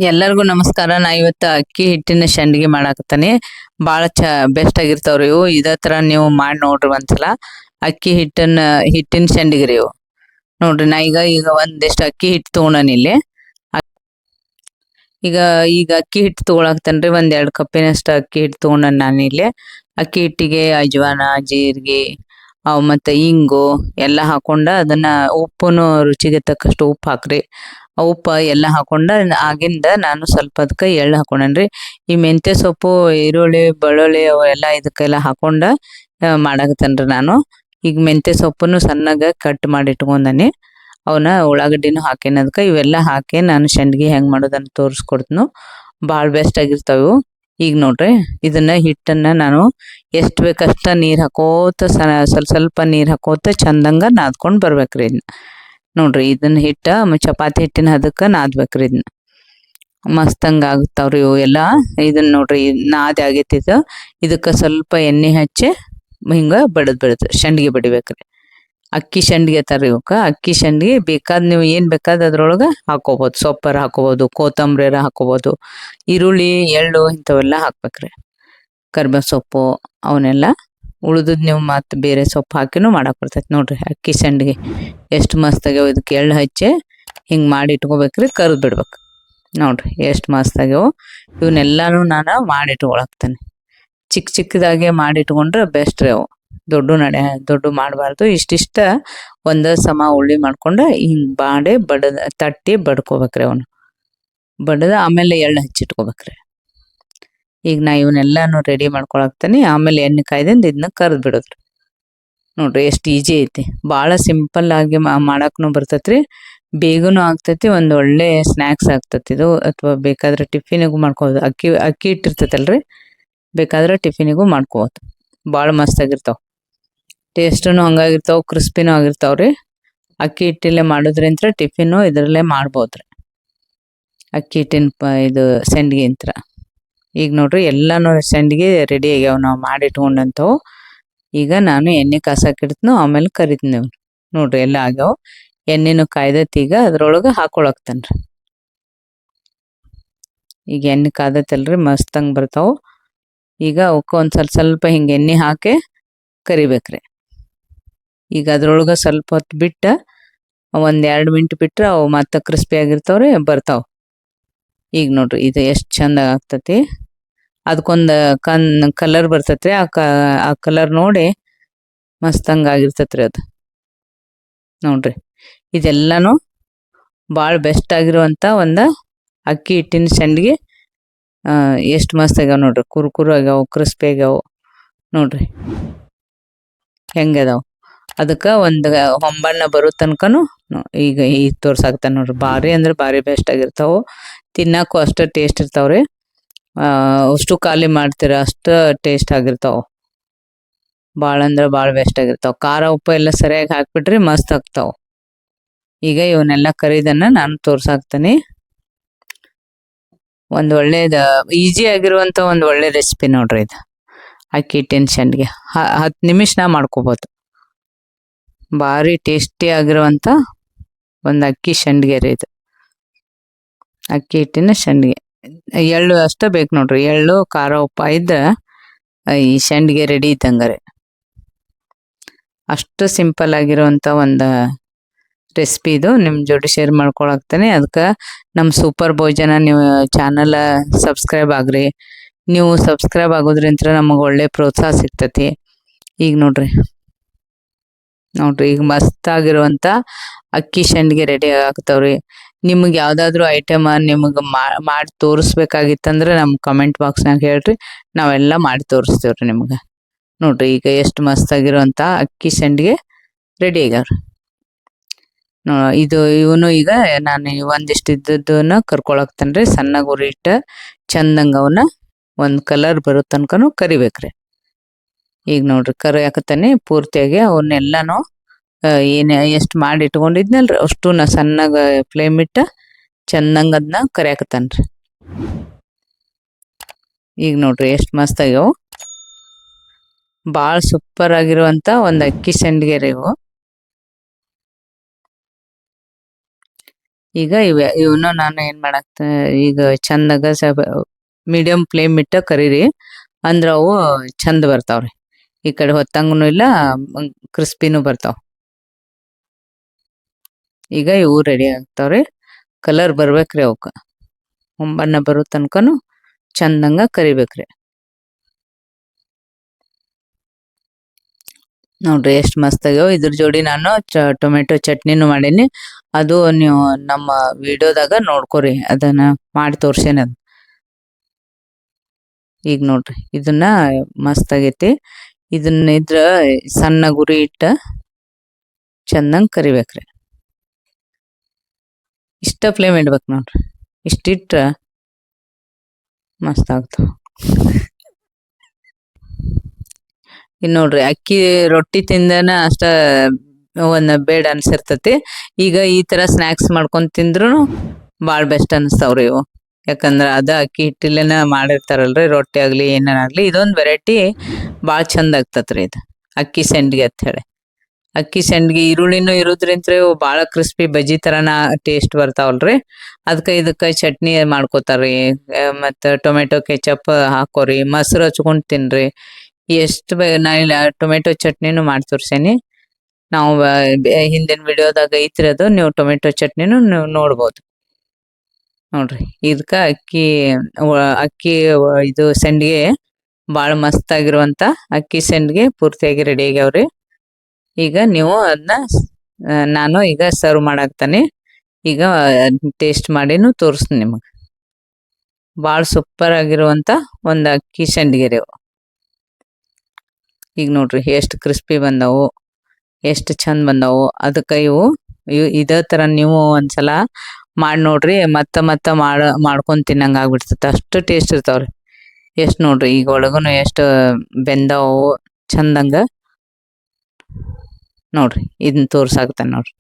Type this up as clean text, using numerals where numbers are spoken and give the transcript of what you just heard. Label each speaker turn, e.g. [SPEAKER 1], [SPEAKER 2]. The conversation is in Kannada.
[SPEAKER 1] ಎಲ್ಲರಿಗೂ ನಮಸ್ಕಾರ. ನಾ ಇವತ್ತು ಅಕ್ಕಿ ಹಿಟ್ಟಿನ ಸಂಡಿಗೆ ಮಾಡಾಕತ್ತಾನೆ. ಭಾಳ ಬೆಸ್ಟ್ ಆಗಿರ್ತಾವ್ರಿ ಇವು. ಇದೇ ಥರ ನೀವು ಮಾಡಿ ನೋಡ್ರಿ ಒಂದ್ಸಲ. ಅಕ್ಕಿ ಹಿಟ್ಟಿನ ಸಂಡಿಗೆ ರೀ ಇವು. ನೋಡ್ರಿ ನಾ ಈಗ ಒಂದಿಷ್ಟು ಅಕ್ಕಿ ಹಿಟ್ಟು ತೊಗೊಂಡಾನ ಇಲ್ಲಿ. ಈಗ ಈಗ ಅಕ್ಕಿ ಹಿಟ್ಟು ತೊಗೊಳಾಕತ್ತೇನ್ರಿ. ಒಂದ್ 2 ಕಪ್ಪಿನಷ್ಟು ಅಕ್ಕಿ ಹಿಟ್ಟು ತೊಗೊಂಡಾನ ನಾನು ಇಲ್ಲಿ. ಅಕ್ಕಿ ಹಿಟ್ಟಿಗೆ ಅಜ್ವಾನ, ಜೀರಿಗೆ ಅವು ಮತ್ತೆ ಇಂಗು ಎಲ್ಲ ಹಾಕೊಂಡ ಅದನ್ನ ಉಪ್ಪುನು ರುಚಿಗೆ ತಕ್ಕಷ್ಟು ಉಪ್ಪು ಹಾಕ್ರಿ. ಉಪ್ಪು ಎಲ್ಲ ಹಾಕೊಂಡ ಆಗಿಂದ ನಾನು ಸ್ವಲ್ಪ ಅದಕ್ಕೆ ಎಳ್ಳು ಹಾಕೊಂಡೇನ್ರಿ. ಈ ಮೆಂತ್ಯ ಸೊಪ್ಪು, ಈರುಳ್ಳಿ, ಬೆಳ್ಳುಳ್ಳಿ ಅವೆಲ್ಲ ಇದಕ್ಕೆಲ್ಲ ಹಾಕೊಂಡ ಮಾಡಾಕತ್ತೇನ್ರಿ ನಾನು. ಈಗ ಮೆಂತ್ಯ ಸೊಪ್ಪನ್ನು ಸಣ್ಣಗೆ ಕಟ್ ಮಾಡಿ ಇಟ್ಕೊಂಡಾನಿ. ಅವನ್ನ ಉಳ್ಳಾಗಡ್ಡಿನೂ ಹಾಕೇನಿ ಅದಕ್ಕೆ. ಇವೆಲ್ಲ ಹಾಕಿ ನಾನು ಸಂಡ್ಗಿ ಹೆಂಗ್ ಮಾಡೋದನ್ನ ತೋರಿಸ್ಕೊಡ್ತೀನಿ. ಭಾಳ ಬೆಸ್ಟ್ ಆಗಿರ್ತಾವೆ ಇವು. ಈಗ ನೋಡ್ರಿ ಇದನ್ನ ಹಿಟ್ಟನ್ನ ನಾನು ಎಷ್ಟು ಬೇಕಷ್ಟ ನೀರು ಹಾಕೋತ ಸ್ವಲ್ಪ ಸ್ವಲ್ಪ ನೀರು ಹಾಕೋತ ಚಂದಂಗ ನಾದ್ಕೊಂಡು ಬರ್ಬೇಕ್ರಿ ಇದನ್ನ. ನೋಡ್ರಿ ಇದನ್ನ ಚಪಾತಿ ಹಿಟ್ಟಿನ ಹದಕ್ಕೆ ನಾದ್ಬೇಕ್ರಿ ಇದನ್ನ. ಮಸ್ತಂಗ ಆಗುತ್ತಾವ್ರಿ ಇವು ಎಲ್ಲ. ಇದನ್ನ ನೋಡ್ರಿ ನಾದಿ ಆಗೈತಿ ಇದು. ಇದಕ್ಕೆ ಸ್ವಲ್ಪ ಎಣ್ಣೆ ಹಚ್ಚಿ ಹಿಂಗ ಬಡದ್ ಸಂಡ್ಗಿ ಬಡಿಬೇಕ್ರಿ. ಅಕ್ಕಿ ಸಂಡ್ಗಿ ತರ ಇವಕ್ಕ. ಅಕ್ಕಿ ಸಂಡ್ಗಿ ಬೇಕಾದ್ ನೀವು ಏನ್ ಬೇಕಾದ್ ಅದ್ರೊಳಗ ಹಾಕೋಬಹುದು. ಸೊಪ್ಪರ ಹಾಕೋಬಹುದು, ಕೊತ್ತಂಬರಿರ ಹಾಕೋಬಹುದು, ಈರುಳ್ಳಿ, ಎಳ್ಳು ಇಂಥವೆಲ್ಲ ಹಾಕ್ಬೇಕ್ರಿ. ಕರ್ಬೇವ್ ಸೊಪ್ಪು ಅವನ್ನೆಲ್ಲ ಉಳಿದದ್ ನೀವು ಮತ್ತೆ ಬೇರೆ ಸೊಪ್ಪು ಹಾಕಿನೂ ಮಾಡಕ್ ಬರ್ತೈತಿ. ನೋಡ್ರಿ ಅಕ್ಕಿ ಸಂಡ್ಗಿ ಎಷ್ಟು ಮಸ್ತ್ ಆಗ್ಯಾವ. ಇದಕ್ಕೆ ಎಳ್ಳು ಹಚ್ಚಿ ಹಿಂಗ್ ಮಾಡಿ ಇಟ್ಕೋಬೇಕ್ರಿ. ಕರ್ದ್ ಬಿಡ್ಬೇಕು. ನೋಡ್ರಿ ಎಷ್ಟು ಮಸ್ತ್ ಆಗ್ಯಾವ. ಇವನ್ನೆಲ್ಲಾನು ನಾನು ಮಾಡಿ ಇಟ್ಕೊಳಕ್ತೇನೆ. ಚಿಕ್ಕದಾಗೆ ಮಾಡಿ ಇಟ್ಕೊಂಡ್ರೆ ಬೆಸ್ಟ್ ರೀ ಅವು. ದೊಡ್ಡ ಮಾಡಬಾರ್ದು. ಇಷ್ಟಿಷ್ಟ ಒಂದ ಸಮ ಉಳ್ಳಿ ಮಾಡ್ಕೊಂಡ ಹಿಂಗ್ ಮಾಡಿ ತಟ್ಟಿ ಬಡ್ಕೋಬೇಕ್ರಿ. ಅವನು ಬಡದ ಆಮೇಲೆ ಎಳ್ಳು ಹಚ್ಚಿಟ್ಕೋಬೇಕ್ರಿ. ಈಗ ನಾ ಇವನ್ನೆಲ್ಲಾನು ರೆಡಿ ಮಾಡ್ಕೊಳಕ್ತೇನೆ. ಆಮೇಲೆ ಎಣ್ಣೆ ಕಾಯ್ದಿಂದ ಇದನ್ನ ಕರ್ದ್ ಬಿಡೋದ್ರಿ. ನೋಡ್ರಿ ಎಷ್ಟು ಈಜಿ ಐತಿ. ಭಾಳ ಸಿಂಪಲ್ ಆಗಿ ಮಾಡಾಕ್ನು ಬರ್ತೈತ್ರಿ. ಬೇಗನೂ ಆಗ್ತೈತಿ. ಒಂದ್ ಒಳ್ಳೆ ಸ್ನ್ಯಾಕ್ಸ್ ಆಗ್ತೈತಿ ಇದು. ಅಥವಾ ಬೇಕಾದ್ರೆ ಟಿಫಿನಿಗೂ ಮಾಡ್ಕೋಬೋದು. ಅಕ್ಕಿ ಇಟ್ಟಿರ್ತೈತಲ್ರಿ, ಬೇಕಾದ್ರೆ ಟಿಫಿನಿಗೂ ಮಾಡ್ಕೋಬೋದು. ಭಾಳ ಮಸ್ತ್ ಆಗಿರ್ತಾವ. ಟೇಸ್ಟೂ ಹಂಗಾಗಿರ್ತಾವ, ಕ್ರಿಸ್ಪಿನೂ ಆಗಿರ್ತಾವ್ರಿ. ಅಕ್ಕಿ ಹಿಟ್ಟಲ್ಲೇ ಮಾಡೋದ್ರಿಂತ ಟಿಫಿನು ಇದರಲ್ಲೇ ಮಾಡ್ಬೋದ್ರಿ. ಅಕ್ಕಿ ಹಿಟ್ಟಿನ ಇದು ಸಂಡ್ಗಿ ಅಂತ. ಈಗ ನೋಡ್ರಿ ಎಲ್ಲಾನು ಸಂಡ್ಗಿ ರೆಡಿ ಆಗ್ಯಾವ ನಾವು ಮಾಡಿ ಇಟ್ಕೊಂಡಂತವು. ಈಗ ನಾನು ಎಣ್ಣೆ ಕಾಸಾಕಿಡ್ತೀನಿ, ಆಮೇಲೆ ಕರಿತೀನಿ. ನೋಡ್ರಿ ಎಲ್ಲ ಆಗ್ಯಾವ. ಎಣ್ಣೆನು ಕಾಯ್ದೈತಿ. ಈಗ ಅದ್ರೊಳಗೆ ಹಾಕೊಳಕ್ತೇನ್ರಿ. ಈಗ ಎಣ್ಣೆ ಕಾದೈತಲ್ರಿ, ಮಸ್ತಂಗ್ ಬರ್ತಾವ. ಈಗ ಅವಕ್ಕೆ ಒಂದ್ ಸ್ವಲ್ಪ ಹಿಂಗೆ ಎಣ್ಣೆ ಹಾಕಿ ಕರಿಬೇಕ್ರಿ. ಈಗ ಅದ್ರೊಳಗೆ ಸ್ವಲ್ಪ ಹೊತ್ತು ಬಿಟ್ಟ ಒಂದ್ 2 ಮಿನಿಟ್ ಬಿಟ್ರೆ ಅವು ಮತ್ತೆ ಕ್ರಿಸ್ಪಿ ಆಗಿರ್ತಾವ್ರಿ, ಬರ್ತಾವ. ಈಗ ನೋಡ್ರಿ ಇದು ಎಷ್ಟು ಚಂದ ಆಗ್ತತಿ. ಅದಕ್ಕೊಂದು ಕಲರ್ ಬರ್ತೈತ್ರಿ. ಆ ಕಲರ್ ನೋಡಿ ಮಸ್ತಂಗ ಆಗಿರ್ತೈತ್ರಿ ಅದು. ನೋಡ್ರಿ ಇದೆಲ್ಲಾನು ಭಾಳ ಬೆಸ್ಟ್ ಆಗಿರುವಂತ ಒಂದು ಅಕ್ಕಿ ಹಿಟ್ಟಿನ ಸಂಡ್ಗಿ. ಎಷ್ಟು ಮಸ್ತ್ ಆಗ್ಯಾವ ನೋಡ್ರಿ. ಕುರುಕುರು ಆಗ್ಯಾವ, ಕ್ರಿಸ್ಪಿ ಆಗ್ಯಾವ. ನೋಡ್ರಿ ಹೆಂಗದಾವ. ಅದಕ್ಕೆ ಒಂದು ಹೊಂಬಣ್ಣ ಬರೋ ತನಕನು ಈಗ ತೋರ್ಸಾಕ್ತಾನೆ ನೋಡ್ರಿ. ಭಾರಿ ಅಂದ್ರೆ ಭಾರಿ ಬೆಸ್ಟ್ ಆಗಿರ್ತಾವು. ತಿನ್ನಕ್ಕೂ ಅಷ್ಟು ಟೇಸ್ಟ್ ಇರ್ತಾವ್ರಿ. ಅಷ್ಟು ಖಾಲಿ ಮಾಡ್ತೀರ ಅಷ್ಟು ಟೇಸ್ಟ್ ಆಗಿರ್ತಾವ. ಭಾಳ ಅಂದ್ರೆ ಭಾಳ ಬೆಸ್ಟ್ ಆಗಿರ್ತಾವ. ಖಾರ ಉಪ್ಪು ಎಲ್ಲ ಸರಿಯಾಗಿ ಹಾಕ್ಬಿಟ್ರಿ ಮಸ್ತ್ ಆಗ್ತಾವ. ಈಗ ಇವನ್ನೆಲ್ಲ ಕರಿದನ್ನ ನಾನು ತೋರ್ಸಾಕ್ತೀನಿ. ಒಂದು ಒಳ್ಳೇದ ಈಜಿ ಆಗಿರುವಂತ ಒಂದು ಒಳ್ಳೆ ರೆಸಿಪಿ ನೋಡ್ರಿ ಇದು. ಅಕ್ಕಿ ಹಿಟ್ಟಿನ ಸಂಡ್ಗೆ 10 ನಿಮಿಷ ಮಾಡ್ಕೋಬಹುದು. ಭಾರಿ ಟೇಸ್ಟಿ ಆಗಿರುವಂತ ಒಂದು ಅಕ್ಕಿ ಸಂಡ್ಗೆ ರೀ ಇದು. ಅಕ್ಕಿ ಹಿಟ್ಟಿನ ಸಂಡ್ಗೆ. ಎಳ್ಳು ಅಷ್ಟೇ ಬೇಕು ನೋಡ್ರಿ. ಎಳ್ಳು, ಖಾರ, ಉಪ್ಪ ಇದ್ರೆ ಈ ಸಂಡ್ಗೆ ರೆಡಿ ಇದ್ದಂಗಾರೆ. ಅಷ್ಟು ಸಿಂಪಲ್ ಆಗಿರುವಂತ ಒಂದು ರೆಸಿಪಿ ಇದು. ನಿಮ್ಮ ಜೋಡಿ ಶೇರ್ ಮಾಡ್ಕೊಳಕ್ತೇನೆ. ಅದಕ್ಕೆ ನಮ್ಮ ಸೂಪರ್ ಭೋಜನ ನೀವು ಚಾನಲ್ ಸಬ್ಸ್ಕ್ರೈಬ್ ಆಗ್ರಿ. ನೀವು ಸಬ್ಸ್ಕ್ರೈಬ್ ಆಗೋದ್ರಿಂತ ನಮಗೆ ಒಳ್ಳೆ ಪ್ರೋತ್ಸಾಹ ಸಿಗ್ತತಿ. ಈಗ ನೋಡ್ರಿ ಈಗ ಮಸ್ತ್ ಆಗಿರುವಂತ ಅಕ್ಕಿ ಸಂಡ್ಗೆ ರೆಡಿ ಆಗ್ತಾವ್ರಿ. ನಿಮಗೆ ಯಾವ್ದಾದ್ರು ಐಟಮ್ ನಿಮಗೆ ಮಾಡಿ ತೋರಿಸ್ಬೇಕಾಗಿತ್ತಂದ್ರೆ ನಮ್ಮ ಕಮೆಂಟ್ ಬಾಕ್ಸ್ನಾಗ ಹೇಳ್ರಿ. ನಾವೆಲ್ಲ ಮಾಡಿ ತೋರಿಸ್ತೇವ್ರಿ ನಿಮ್ಗೆ. ನೋಡ್ರಿ ಈಗ ಎಷ್ಟು ಮಸ್ತ್ ಆಗಿರುವಂತ ಅಕ್ಕಿ ಸಂಡ್ಗೆ ರೆಡಿ ಆಗ್ಯಾವ್ರಿ. ಇವನು ಈಗ ನಾನು ಒಂದಿಷ್ಟು ಇದ್ದದ್ದನ್ನ ಕರ್ಕೊಳಕ್ತೇನ್ರಿ. ಸಣ್ಣಗೆ ಉರಿ ಇಟ್ಟು ಚಂದಂಗ ಅವನ್ನ ಒಂದು ಕಲರ್ ಬರೋ ತನಕನು ಕರಿಬೇಕ್ರಿ. ಈಗ ನೋಡ್ರಿ ಕರಿಯಾಕತ್ತಾನೆ ಪೂರ್ತಿಯಾಗಿ. ಅವನ್ನೆಲ್ಲಾನು ಎಷ್ಟು ಮಾಡಿ ಇಟ್ಕೊಂಡಿದ್ನಲ್ರಿ ಅಷ್ಟು ಸಣ್ಣಗ ಫ್ಲೇಮ್ ಇಟ್ಟ ಚಂದಂಗ ಅದನ್ನ ಕರಿಯಾಕತ್ತಾನ್ರಿ. ಈಗ ನೋಡ್ರಿ ಎಷ್ಟು ಮಸ್ತ್ ಆಗ್ಯಾವ. ಭಾಳ ಸೂಪರ್ ಆಗಿರುವಂತ ಒಂದು ಅಕ್ಕಿ ಸಂಡ್ಗೆ ರೀ ಇವು. ಈಗ ಇವನು ನಾನು ಏನ್ ಮಾಡಾಕ್ತ ಈಗ ಚಂದಾಗ ಮೀಡಿಯಂ ಫ್ಲೇಮ್ ಇಟ್ಟ ಕರೀರಿ ಅಂದ್ರ ಅವು ಚಂದ ಬರ್ತಾವ್ರಿ. ಈ ಕಡೆ ಹೊತ್ತಂಗನು ಇಲ್ಲ, ಕ್ರಿಸ್ಪಿನೂ ಬರ್ತಾವ. ಈಗ ಇವು ರೆಡಿ ಆಗ್ತಾವ್ರಿ. ಕಲರ್ ಬರ್ಬೇಕ್ರಿ ಅವಕ್ಕ, ಹೊಂಬಣ್ಣ ಬರೋ ತನಕನು ಚಂದಂಗ ಕರಿಬೇಕ್ರಿ. ನೋಡ್ರಿ ಎಷ್ಟ್ ಮಸ್ತ್ ಆಗ್ಯಾವ. ಇದ್ರ ಜೋಡಿ ನಾನು ಟೊಮೆಟೊ ಚಟ್ನಿನೂ ಮಾಡೀನಿ. ಅದು ನೀವು ನಮ್ಮ ವಿಡಿಯೋದಾಗ ನೋಡ್ಕೊರಿ, ಅದನ್ನ ಮಾಡಿ ತೋರ್ಸೇನಿ. ಅದ್ ಈಗ ನೋಡ್ರಿ ಇದನ್ನ ಮಸ್ತ್ ಆಗೈತಿ. ಇದನ್ನ ಇದ್ರ ಸಣ್ಣ ಗುರಿ ಇಟ್ಟ ಚಂದಂಗ್ ಕರಿಬೇಕ್ರಿ. ಇಷ್ಟ ಫ್ಲೇಮ್ ಇಡ್ಬೇಕು ನೋಡ್ರಿ. ಇಷ್ಟಿಟ್ರ ಮಸ್ತ್ ಆಗ್ತಾವ. ಇನ್ ನೋಡ್ರಿ ಅಕ್ಕಿ ರೊಟ್ಟಿ ತಿಂದನ ಅಷ್ಟ ಒಂದ್ ಬೇಡ ಅನ್ಸಿರ್ತತಿ. ಈಗ ಈ ತರ ಸ್ನಾಕ್ಸ್ ಮಾಡ್ಕೊಂಡ್ ತಿಂದ್ರು ಬಾಳ್ ಬೆಸ್ಟ್ ಅನ್ಸ್ತಾವ್ರಿ ಇವು. ಯಾಕಂದ್ರ ಅದ ಅಕ್ಕಿ ಹಿಟ್ಟಿಲೆನ ಮಾಡಿರ್ತಾರಲ್ರಿ, ರೊಟ್ಟಿ ಆಗ್ಲಿ ಏನಾಗ್ಲಿ. ಇದೊಂದ್ ವೆರೈಟಿ ಬಾಳ್ ಚಂದ ಆಗ್ತತ್ರಿ. ಇದು ಅಕ್ಕಿ ಸಂಡ್ಗಿ ಅಂತ ಹೇಳಿ. ಅಕ್ಕಿ ಸಂಡ್ಗಿ ಈರುಳ್ಳಿನೂ ಇರೋದ್ರಿಂತ್ರ ಬಾಳ ಕ್ರಿಸ್ಪಿ ಬಜ್ಜಿ ತರಾನ ಟೇಸ್ಟ್ ಬರ್ತಾವಲ್ರಿ. ಇದಕ್ಕ ಚಟ್ನಿ ಮಾಡ್ಕೋತಾರಿ, ಮತ್ತ ಟೊಮೆಟೊ ಕೆಚಪ್ ಹಾಕೋರಿ, ಮೊಸರು ಹಚ್ಕೊಂಡ್ ತಿನ್ರಿ. ನಾ ಇಲ್ಲ ಟೊಮೆಟೊ ಚಟ್ನಿನೂ ಮಾಡಿ ತೋರ್ಸೇನಿ. ನಾವು ಹಿಂದಿನ ವಿಡಿಯೋದಾಗ ಐತ್ರಿ ಅದು, ನೀವು ಟೊಮೆಟೊ ಚಟ್ನಿನೂ ನೀವು ನೋಡ್ಬೋದು. ನೋಡ್ರಿ ಇದಕ್ಕ ಅಕ್ಕಿ ಇದು ಸಂಡ್ಗೆ ಬಾಳ ಮಸ್ತ್ ಆಗಿರುವಂತ ಅಕ್ಕಿ ಸಂಡ್ಗೆ ಪೂರ್ತಿಯಾಗಿ ರೆಡಿ ಆಗ್ಯಾವ್ರಿ. ಈಗ ನೀವು ಅದನ್ನ ನಾನು ಈಗ ಸರ್ವ್ ಮಾಡಾಕ್ತಾನೆ. ಈಗ ಟೇಸ್ಟ್ ಮಾಡಿನೂ ತೋರಿಸ್ತೀನಿ ನಿಮಗ್. ಬಾಳ ಸೂಪರ್ ಆಗಿರುವಂತ ಒಂದ್ ಅಕ್ಕಿ ಸಂಡ್ಗೆ ರೀ ಅವು. ಈಗ ನೋಡ್ರಿ ಎಷ್ಟು ಕ್ರಿಸ್ಪಿ ಬಂದವು, ಎಷ್ಟು ಚಂದ ಬಂದವು. ಅದಕ್ಕ ಇದೇ ತರ ನೀವು ಒಂದ್ಸಲ ಮಾಡಿ ನೋಡ್ರಿ. ಮತ್ತ ಮಾಡ್ಕೊಂಡ್ ತಿನ್ನಂಗ ಆಗ್ಬಿಡ್ತೈತಿ. ಅಷ್ಟು ಟೇಸ್ಟ್ ಇರ್ತಾವ್ರಿ. ಎಷ್ಟ್ ನೋಡ್ರಿ ಈಗ ಒಳಗುನು ಎಷ್ಟು ಬೆಂದವು ಚಂದಂಗ. ನೋಡ್ರಿ ಇದನ್ನ ತೋರ್ಸಾಕತ್ತೇನ್ ನೋಡ್ರಿ.